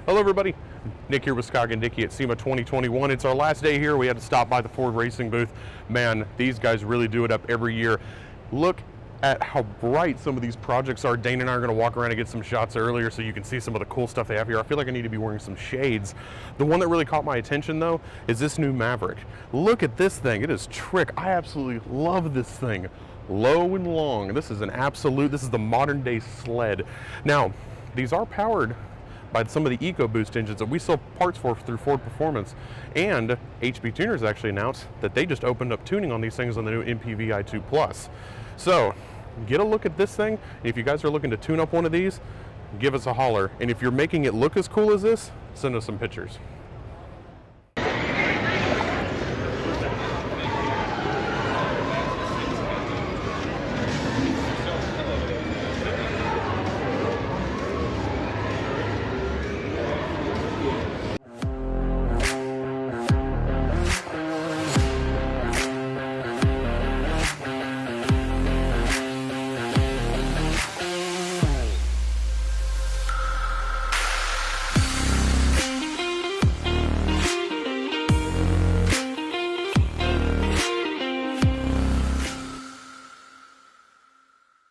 Hello everybody, Nick here with Scoggin-Dickey at SEMA 2021. It's our last day here. We had to stop by the Ford Racing booth. Man, these guys really do it up every year. Look at how bright some of these projects are. Dane and I are going to walk around and get some shots earlier so you can see some of the cool stuff they have here. I feel like I need to be wearing some shades. The one that really caught my attention though is this new Maverick. Look at this thing. It is trick. I absolutely love this thing. Low and long. This is the modern day sled. Now, these are powered by some of the EcoBoost engines that we sell parts for through Ford Performance, and HB Tuners actually announced that they just opened up tuning on these things on the new MPV i2 Plus. So get a look at this thing. If you guys are looking to tune up one of these, give us a holler, and if you're making it look as cool as this, send us some pictures.